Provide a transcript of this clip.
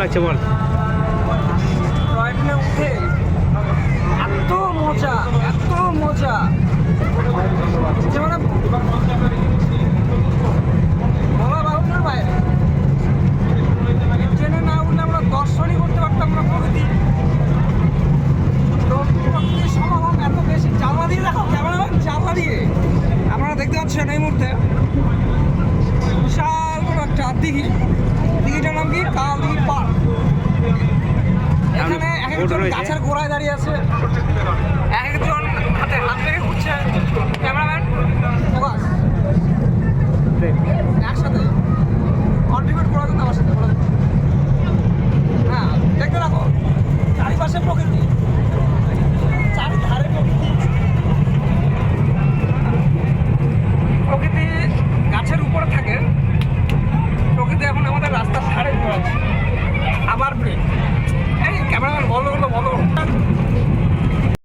লাগছে বল? টয় ট্রেনে উঠে এত মজা, এত মজা যে মানে বলা বাহুল্যের বাইরে। ট্রেনে না উঠলে আমরা দর্শনই করতে পারতাম না প্রকৃতি। তো প্রকৃতির সমাগম এত বেশি। জানলা দিয়ে দেখো, ক্যামেরাম্যান জানলা দিয়ে আপনারা দেখতে পাচ্ছেন এই মুহূর্তে বিশাল বড় একটা দিঘি। দিঘিটার নাম কি? কাল দিঘি পার্ক। এখানে এক একজন গাছের গোড়ায় দাঁড়িয়ে আছে, এক একজন